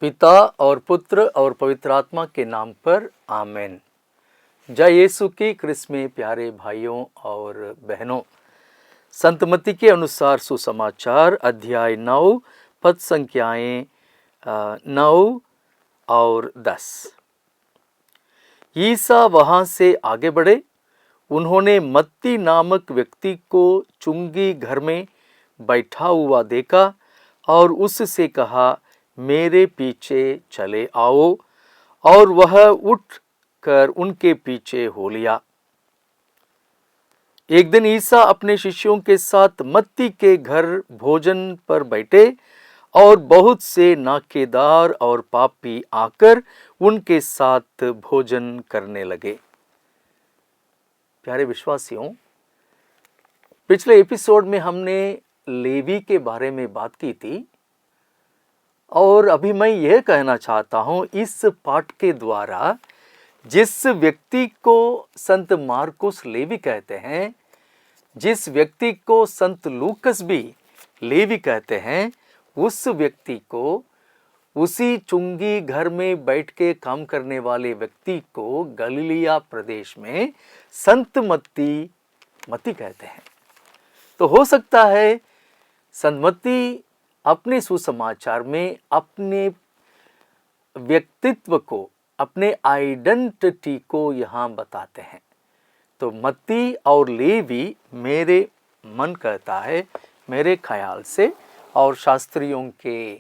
पिता और पुत्र और पवित्र आत्मा के नाम पर आमीन। जय यीशु की क्रिस्त में प्यारे भाइयों और बहनों, संत मत्ती के अनुसार सुसमाचार अध्याय 9 पद संख्याएं 9 और 10। ईसा वहां से आगे बढ़े। उन्होंने मत्ती नामक व्यक्ति को चुंगी घर में बैठा हुआ देखा और उससे कहा, मेरे पीछे चले आओ। और वह उठ कर उनके पीछे हो लिया। एक दिन ईसा अपने शिष्यों के साथ मत्ती के घर भोजन पर बैठे और बहुत से नाकेदार और पापी आकर उनके साथ भोजन करने लगे। प्यारे विश्वासियों, पिछले एपिसोड में हमने लेवी के बारे में बात की थी और अभी मैं यह कहना चाहता हूं, इस पाठ के द्वारा जिस व्यक्ति को संत मार्कुस लेवी कहते हैं, जिस व्यक्ति को संत लूकस भी लेवी कहते हैं, उस व्यक्ति को, उसी चुंगी घर में बैठ के काम करने वाले व्यक्ति को गलीलिया प्रदेश में संत मत्ती कहते हैं। तो हो सकता है संत मत्ती अपने सुसमाचार में अपने व्यक्तित्व को, अपने आइडेंटिटी को यहाँ बताते हैं। तो मत्ती और लेवी, मेरे मन कहता है, मेरे ख्याल से और शास्त्रियों के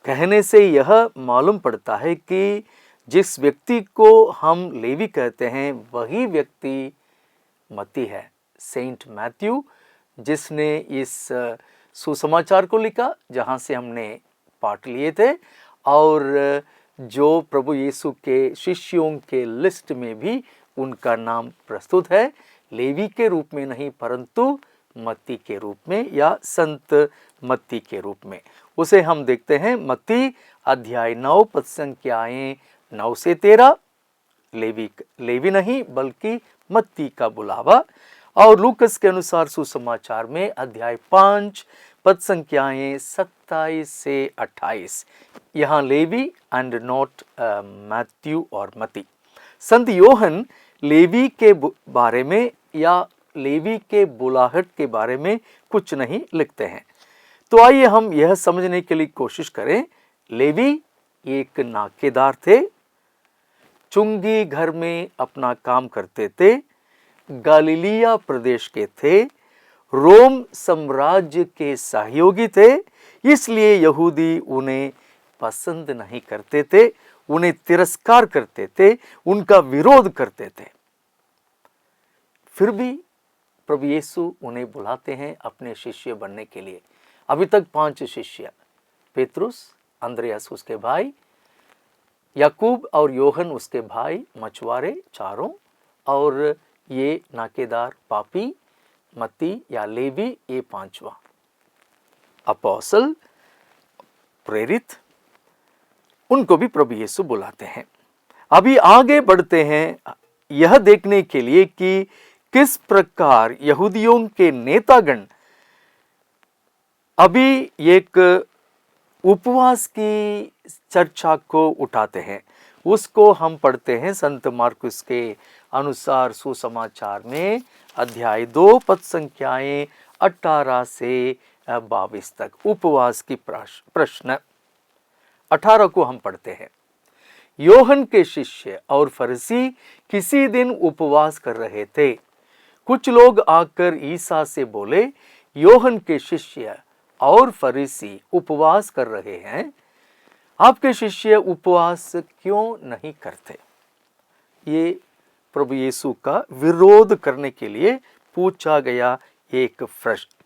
कहने से यह मालूम पड़ता है कि जिस व्यक्ति को हम लेवी कहते हैं वही व्यक्ति मत्ती है, सेंट मैथ्यू, जिसने इस सुसमाचार को लिखा जहाँ से हमने पाठ लिए थे और जो प्रभु यीशु के शिष्यों के लिस्ट में भी उनका नाम प्रस्तुत है, लेवी के रूप में नहीं परंतु मत्ती के रूप में या संत मत्ती के रूप में। उसे हम देखते हैं मत्ती अध्याय 9 पद संख्याएं 9 से 13। लेवी नहीं बल्कि मत्ती का बुलावा। और लूकस के अनुसार सुसमाचार में अध्याय 5 पद संख्याएं 27 से 28। यहाँ लेवी एंड नॉट मैथ्यू और मत्ती। संत योहन लेवी के बारे में या लेवी के बुलाहट के बारे में कुछ नहीं लिखते हैं। तो आइए हम यह समझने के लिए कोशिश करें। लेवी एक नाकेदार थे, चुंगी घर में अपना काम करते थे, गलीलिया प्रदेश के थे, रोम साम्राज्य के सहयोगी थे, इसलिए यहूदी उन्हें पसंद नहीं करते थे, उन्हें तिरस्कार करते थे, उनका विरोध करते थे। फिर भी प्रभु यीशु उन्हें बुलाते हैं अपने शिष्य बनने के लिए। अभी तक 5 शिष्य, पेतरुस, अंद्रयास उसके भाई, याकूब और योहन उसके भाई, मछुआरे चारों, और ये नाकेदार पापी मत्ती या लेवी, ये 5वां। अपोस्तल, प्रेरित, उनको भी प्रभु यीशु बुलाते हैं। अभी आगे बढ़ते हैं यह देखने के लिए कि किस प्रकार यहूदियों के नेतागण अभी एक उपवास की चर्चा को उठाते हैं। उसको हम पढ़ते हैं संत मार्कुस के अनुसार सुसमाचार में अध्याय 2 पद संख्याएं 18 से 22 तक। उपवास की प्रश्न 18 को हम पढ़ते हैं। योहन के शिष्य और फरीसी किसी दिन उपवास कर रहे थे। कुछ लोग आकर ईसा से बोले, योहन के शिष्य और फरीसी उपवास कर रहे हैं, आपके शिष्य उपवास क्यों नहीं करते? ये प्रभु यीशु का विरोध करने के लिए पूछा गया एक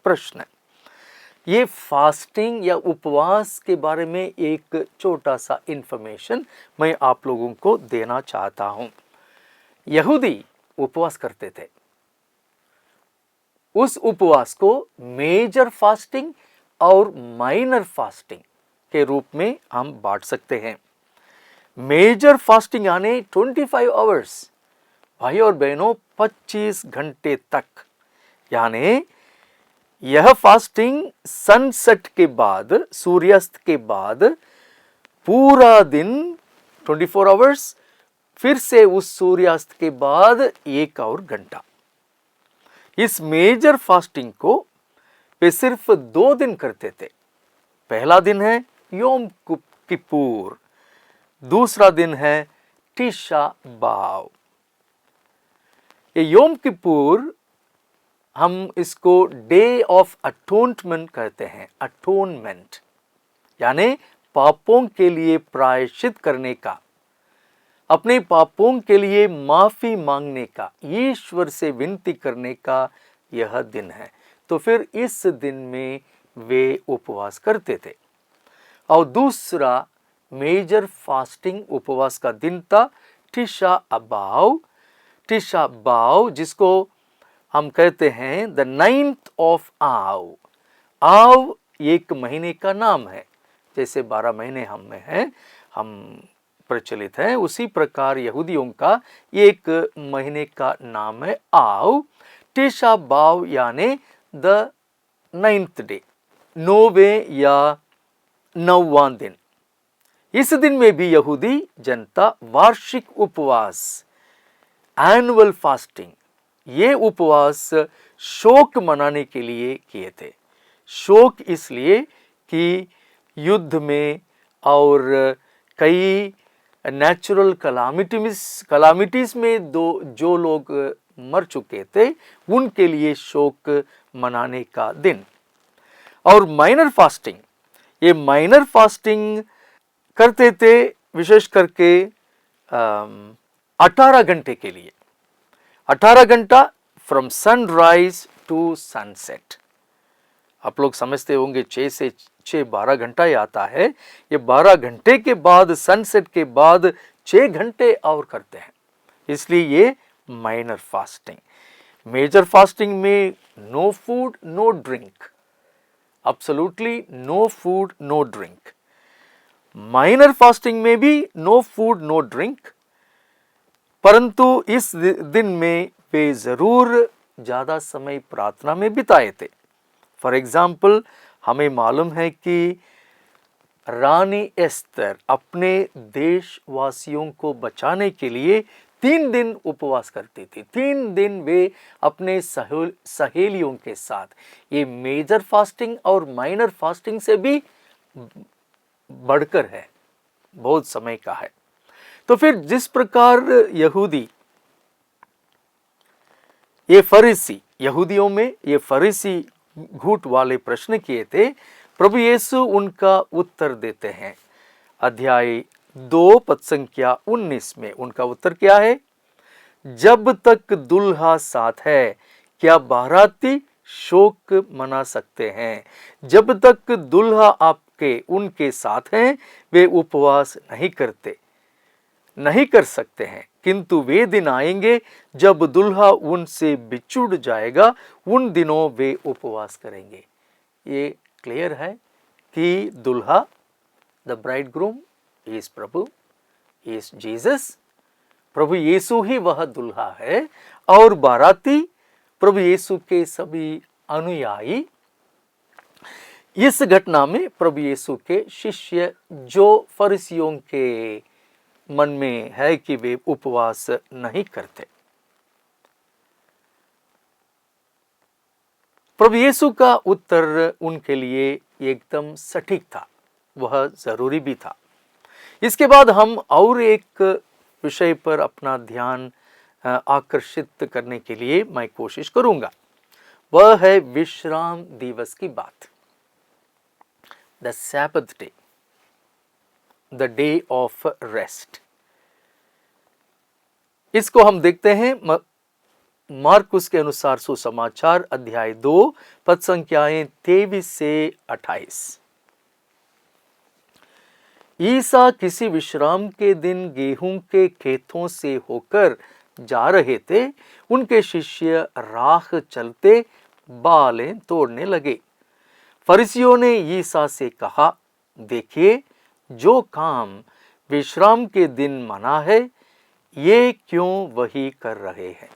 प्रश्न। ये फास्टिंग या उपवास के बारे में एक छोटा सा इंफॉर्मेशन मैं आप लोगों को देना चाहता हूं। यहूदी उपवास करते थे। उस उपवास को मेजर फास्टिंग और माइनर फास्टिंग के रूप में हम बांट सकते हैं। मेजर फास्टिंग यानी 25 आवर्स, भाई और बहनों 25 घंटे तक, यानी यह फास्टिंग सनसेट के बाद, सूर्यास्त के बाद पूरा दिन 24 आवर्स, फिर से उस सूर्यास्त के बाद 1 और घंटा। इस मेजर फास्टिंग को वे सिर्फ 2 दिन करते थे। पहला दिन है योम किप्पूर, दूसरा दिन है टिशा बाव। ये योम किप्पूर हम इसको डे ऑफ अटोनमेंट कहते हैं। अटोनमेंट यानी पापों के लिए प्रायश्चित करने का, अपने पापों के लिए माफी मांगने का, ईश्वर से विनती करने का यह दिन है। तो फिर इस दिन में वे उपवास करते थे। और दूसरा मेजर फास्टिंग उपवास का दिन था टिशा बाव। टिशा बाव जिसको हम कहते हैं द 9th ऑफ आव। आव एक महीने का नाम है, जैसे 12 महीने हम में हैं, हम प्रचलित है, उसी प्रकार यहूदियों का एक महीने का नाम है आव। टिशा बाव यानी द 9th डे, 9वें या 9वां दिन। इस दिन में भी यहूदी जनता वार्षिक उपवास, एनुअल फास्टिंग, ये उपवास शोक मनाने के लिए किए थे। शोक इसलिए कि युद्ध में और कई नेचुरल कलामिटीज में जो लोग मर चुके थे, उनके लिए शोक मनाने का दिन। और माइनर फास्टिंग, ये माइनर फास्टिंग करते थे विशेष करके 18 घंटे के लिए। 18 घंटा फ्रॉम सनराइज टू सनसेट। आप लोग समझते होंगे 6 से 6 12 घंटा ही आता है। ये 12 घंटे के बाद, सनसेट के बाद 6 घंटे और करते हैं, इसलिए ये माइनर फास्टिंग। मेजर फास्टिंग में no food no drink, absolutely no food no drink. Minor fasting में भी नो फूड नो ड्रिंक, परंतु इस दिन में वे जरूर ज्यादा समय प्रार्थना में बिताए थे। फॉर एग्जाम्पल, हमें मालूम है कि रानी एस्तर अपने देशवासियों को बचाने के लिए 3 दिन उपवास करती थी। 3 दिन वे अपने सहेलियों के साथ, ये मेजर फास्टिंग और माइनर फास्टिंग से भी बढ़कर है, बहुत समय का है। तो फिर जिस प्रकार यहूदी, ये फरीसी, यहूदियों में ये फरीसी झूठ वाले प्रश्न किए थे, प्रभु यीशु उनका उत्तर देते हैं। अध्याय 2 पद संख्या 19 में उनका उत्तर क्या है? जब तक दुल्हा साथ है, क्या बाराती शोक मना सकते हैं? जब तक दुल्हा आपके उनके साथ हैं, वे उपवास नहीं कर सकते हैं। किंतु वे दिन आएंगे जब दुल्हा उनसे बिछुड़ जाएगा, उन दिनों वे उपवास करेंगे। ये क्लियर है कि दुल्हा, the bridegroom is Prabhu, is Jesus, Prabhu Yeshu ही वह दुल्हा है, और बाराती प्रभु यीशु के सभी अनुयायी। इस घटना में प्रभु यीशु के शिष्य, जो फरीसियों के मन में है कि वे उपवास नहीं करते, प्रभु यीशु का उत्तर उनके लिए एकदम सटीक था, वह जरूरी भी था। इसके बाद हम और एक विषय पर अपना ध्यान आकर्षित करने के लिए मैं कोशिश करूंगा, वह है विश्राम दिवस की बात। The Sabbath day, the day of rest. इसको हम देखते हैं मार्कुस के अनुसार सुसमाचार अध्याय 2 पद संख्याएं 23 से 28। ईसा किसी विश्राम के दिन गेहूं के खेतों से होकर जा रहे थे। उनके शिष्य राह चलते बालें तोड़ने लगे। फरीसियों ने ईसा से कहा, देखिए, जो काम विश्राम के दिन मना है, ये क्यों वही कर रहे हैं?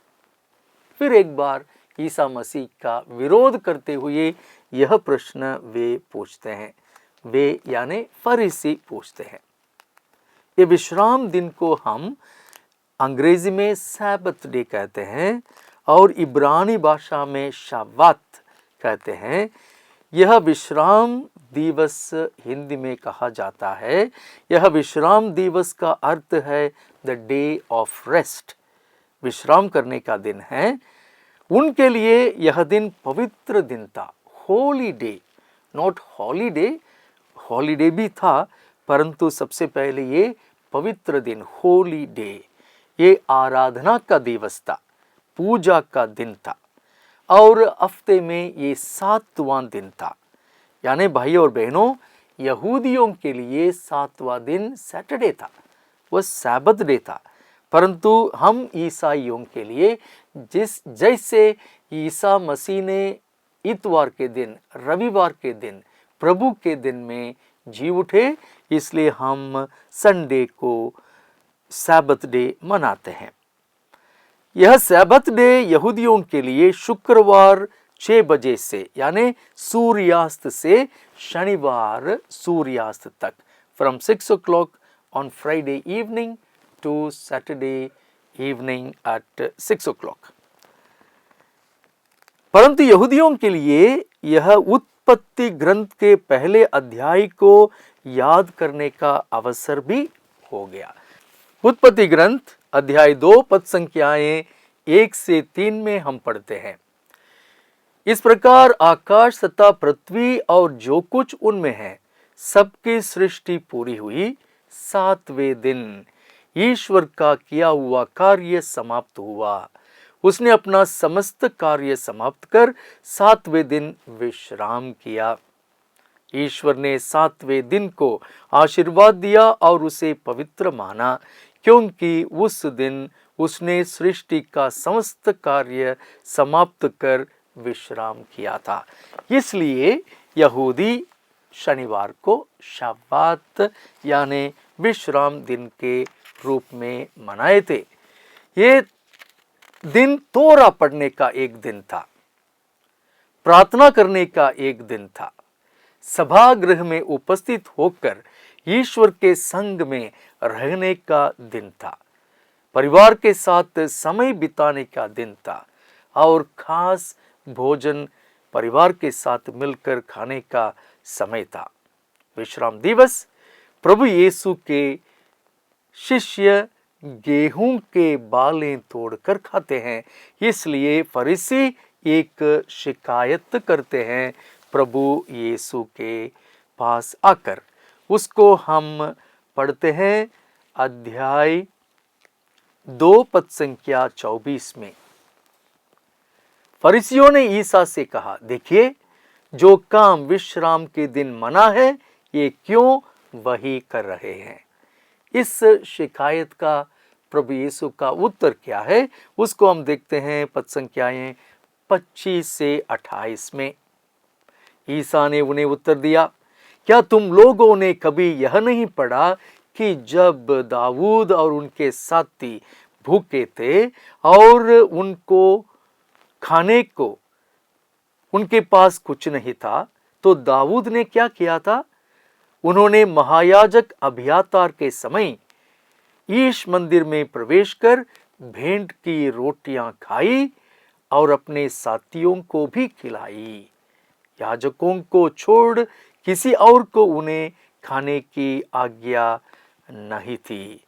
फिर एक बार ईसा मसीह का विरोध करते हुए यह प्रश्न वे पूछते हैं, वे यानी फरीसी पूछते हैं। ये विश्राम दिन को हम अंग्रेजी में सैबत डे कहते हैं और इब्रानी भाषा में शब्बात कहते हैं। यह विश्राम दिवस हिंदी में कहा जाता है। यह विश्राम दिवस का अर्थ है द डे ऑफ रेस्ट, विश्राम करने का दिन है। उनके लिए यह दिन पवित्र दिन था, Holi day, not holiday, holiday भी था परंतु सबसे पहले ये पवित्र दिन होली डे, ये आराधना का दिवस था, पूजा का दिन था और हफ्ते में ये 7वां दिन था। यानी भाई और बहनों, यहूदियों के लिए 7वां दिन सैटरडे था, वह सैबत डे था, परंतु हम ईसाइयों के लिए जैसे ईसा मसीह ने इतवार के दिन, रविवार के दिन, प्रभु के दिन में जी उठे, इसलिए हम संडे को सैबत डे मनाते हैं। यह सैबत डे यहूदियों के लिए शुक्रवार 6 बजे से यानी सूर्यास्त से शनिवार सूर्यास्त तक, from 6 o'clock on Friday evening to Saturday evening at 6 o'clock। परंतु यहूदियों के लिए यह उत्पत्ति ग्रंथ के पहले अध्याय को याद करने का अवसर भी हो गया। उत्पत्ति ग्रंथ अध्याय 2 पद संख्याएं 1 से 3 में हम पढ़ते हैं, इस प्रकार आकाश तथा पृथ्वी और जो कुछ उनमें है सबकी सृष्टि पूरी हुई। 7वें दिन ईश्वर का किया हुआ कार्य समाप्त हुआ। उसने अपना समस्त कार्य समाप्त कर 7वें दिन विश्राम किया। ईश्वर ने 7वें दिन को आशीर्वाद दिया और उसे पवित्र माना, क्योंकि उस दिन उसने सृष्टि का समस्त कार्य समाप्त कर विश्राम किया था। इसलिए यहूदी शनिवार को शब्बात यानी विश्राम दिन के रूप में मनाए थे। ये दिन तोरा पढ़ने का एक दिन था, प्रार्थना करने का एक दिन था, सभागृह में उपस्थित होकर ईश्वर के संग में रहने का दिन था, परिवार के साथ समय बिताने का दिन था और खास भोजन परिवार के साथ मिलकर खाने का समय था। विश्राम दिवस प्रभु यीशु के शिष्य गेहूं के बालें तोड़कर खाते हैं, इसलिए फरीसी एक शिकायत करते हैं प्रभु यीशु के पास आकर। उसको हम पढ़ते हैं अध्याय 2 पद संख्या 24 में। फरीसियों ने ईसा से कहा, देखिए जो काम विश्राम के दिन मना है ये क्यों वही कर रहे हैं। इस शिकायत का प्रभु यीशु का उत्तर क्या है उसको हम देखते हैं पद संख्याएं 25 से 28 में। ईसा ने उन्हें उत्तर दिया, क्या तुम लोगों ने कभी यह नहीं पढ़ा कि जब दाऊद और उनके साथी भूखे थे और उनको खाने को उनके पास कुछ नहीं था तो दाऊद ने क्या किया था, उन्होंने महायाजक अबियातार के समय ईश मंदिर में प्रवेश कर भेंट की रोटियां खाई और अपने साथियों को भी खिलाई। याजकों को छोड़ किसी और को उन्हें खाने की आज्ञा नहीं थी।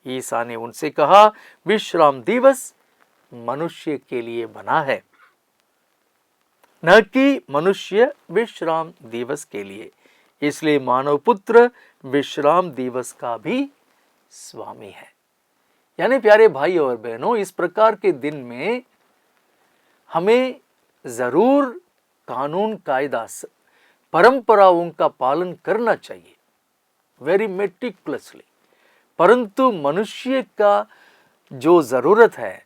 ईसा ने उनसे कहा, विश्राम दिवस मनुष्य के लिए बना है, न कि मनुष्य विश्राम दिवस के लिए। इसलिए मानव पुत्र विश्राम दिवस का भी स्वामी है। यानी प्यारे भाई और बहनों, इस प्रकार के दिन में हमें जरूर कानून कायदा परंपराओं का पालन करना चाहिए, वेरी मेटिकुलसली, परंतु मनुष्य का जो जरूरत है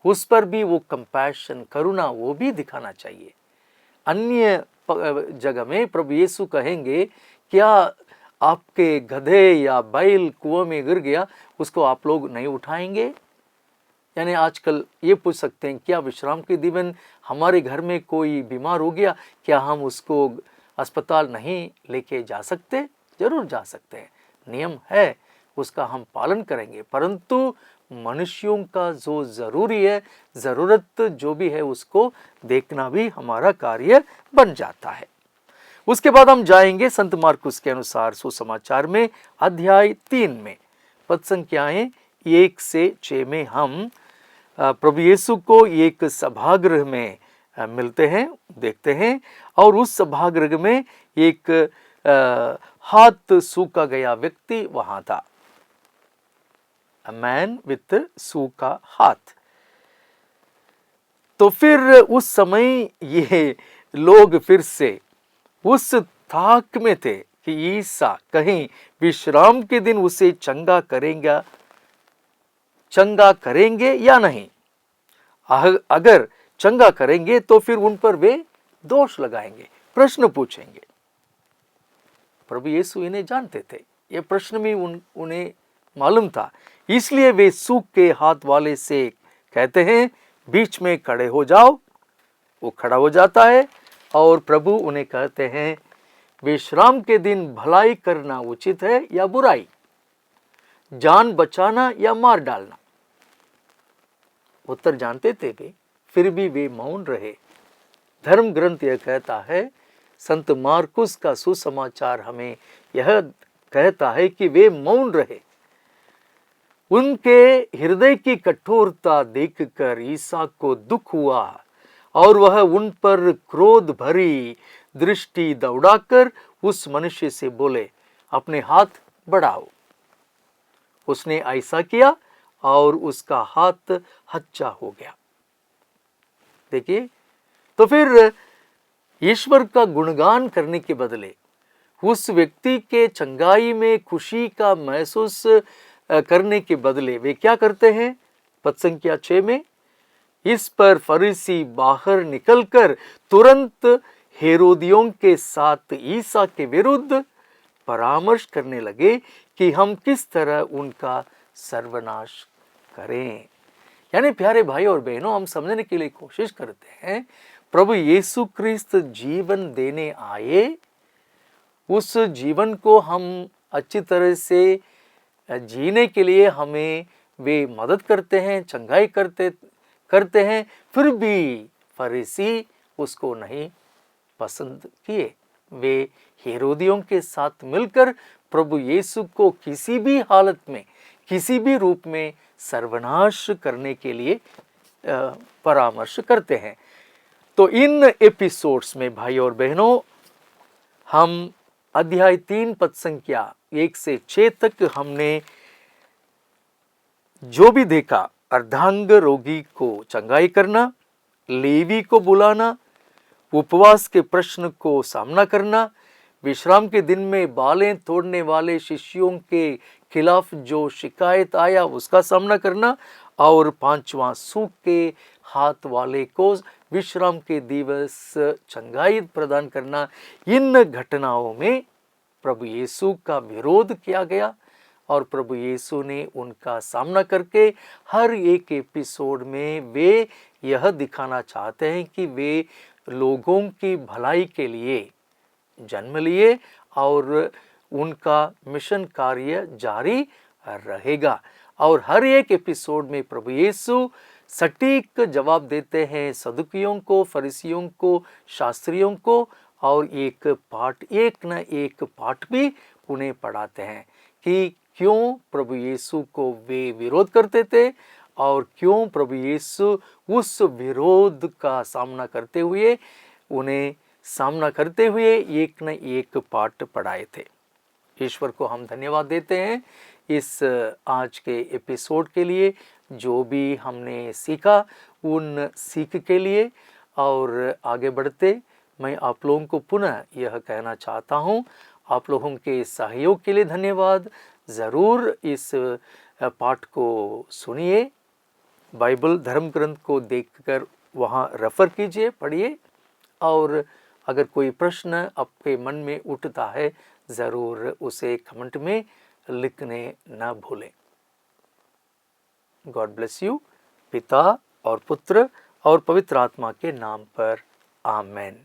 उस पर भी वो कंपैशन, करुणा वो भी दिखाना चाहिए। अन्य जगह में प्रभु यीशु कहेंगे, क्या आपके गधे या बैल कुआं में गिर गया उसको आप लोग नहीं उठाएंगे। यानी आजकल ये पूछ सकते हैं, क्या विश्राम के दिन हमारे घर में कोई बीमार हो गया, क्या हम उसको अस्पताल नहीं लेके जा सकते? जरूर जा सकते हैं, नियम है, उसका हम पालन करेंगे, परंतु मनुष्यों का जो ज़रूरी है, ज़रूरत जो भी है उसको देखना भी हमारा कार्य बन जाता है। उसके बाद हम जाएंगे संत मार्कुस के अनुसार सुसमाचार में अध्याय 3 में, पद संख्याएं 1 से 6 में हम प्रभु यीशु को एक सभागृह में मिलते हैं, देखते हैं। और उस सभागृह में एक हाथ सूखा गया व्यक्ति वहां था, अ मैन विथ सूखा हाथ। तो फिर उस समय ये लोग फिर से उस ताक में थे कि ईसा कहीं विश्राम के दिन उसे चंगा करेंगे या नहीं। अगर चंगा करेंगे तो फिर उन पर वे दोष लगाएंगे, प्रश्न पूछेंगे। प्रभु यीशु इन्हें जानते थे, ये प्रश्न भी उन्हें मालूम था, इसलिए वे सूखे हाथ वाले से कहते हैं बीच में खड़े हो जाओ। वो खड़ा हो जाता है और प्रभु उन्हें कहते हैं विश्राम के दिन भलाई करना उचित है या बुराई, जान बचाना या मार डालना। उत्तर जानते थे वे, फिर भी वे मौन रहे। धर्म ग्रंथ यह कहता है, संत मार्कुस का सुसमाचार हमें यह कहता है कि वे मौन रहे। उनके हृदय की कठोरता देखकर ईसा को दुख हुआ और वह उन पर क्रोध भरी दृष्टि दौड़ाकर उस मनुष्य से बोले, अपने हाथ बढ़ाओ। उसने ऐसा किया और उसका हाथ हच्चा हो गया। देखिए, तो फिर ईश्वर का गुणगान करने के बदले उस व्यक्ति के चंगाई में खुशी का महसूस करने के बदले वे क्या करते हैं? पद संख्या 6 में, इस पर फरीसी बाहर निकलकर तुरंत हेरोदियों के साथ ईसा के विरुद्ध परामर्श करने लगे कि हम किस तरह उनका सर्वनाश करें। यानी प्यारे भाई और बहनों, हम समझने के लिए कोशिश करते हैं, प्रभु यीशु क्रिस्त जीवन देने आए, उस जीवन को हम अच्छी तरह से जीने के लिए हमें वे मदद करते हैं, चंगाई करते हैं, फिर भी फरीसी उसको नहीं पसंद किए। वे हेरोदियों के साथ मिलकर प्रभु यीशु को किसी भी हालत में, किसी भी रूप में सर्वनाश करने के लिए परामर्श करते हैं। तो इन एपिसोड्स में भाई और बहनों, हम अध्याय 3 पद संख्या 1 से 6 तक हमने जो भी देखा, अर्धांग रोगी को चंगाई करना, लेवी को बुलाना, उपवास के प्रश्न को सामना करना, विश्राम के दिन में बालें तोड़ने वाले शिष्यों के खिलाफ जो शिकायत आया उसका सामना करना, और 5वां सूखे हाथ वाले को विश्राम के दिवस चंगाई प्रदान करना। इन घटनाओं में प्रभु यीशु का विरोध किया गया और प्रभु यीशु ने उनका सामना करके हर एक एपिसोड में वे यह दिखाना चाहते हैं कि वे लोगों की भलाई के लिए जन्म लिए और उनका मिशन कार्य जारी रहेगा। और हर एक एपिसोड में प्रभु यीशु सटीक जवाब देते हैं सदुकियों को, फरीसियों को, शास्त्रियों को, और एक न एक पाठ भी उन्हें पढ़ाते हैं कि क्यों प्रभु यीशु को वे विरोध करते थे और क्यों प्रभु यीशु उस विरोध का सामना करते हुए एक न एक पाठ पढ़ाए थे। ईश्वर को हम धन्यवाद देते हैं इस आज के एपिसोड के लिए, जो भी हमने सीखा उन सीख के लिए। और आगे बढ़ते मैं आप लोगों को पुनः यह कहना चाहता हूँ, आप लोगों के सहयोग के लिए धन्यवाद। ज़रूर इस पाठ को सुनिए, बाइबल धर्म ग्रंथ को देखकर वहाँ रेफर कीजिए, पढ़िए, और अगर कोई प्रश्न आपके मन में उठता है ज़रूर उसे कमेंट में लिखने न भूलें। God bless you. पिता और पुत्र और पवित्र आत्मा के नाम पर आमेन।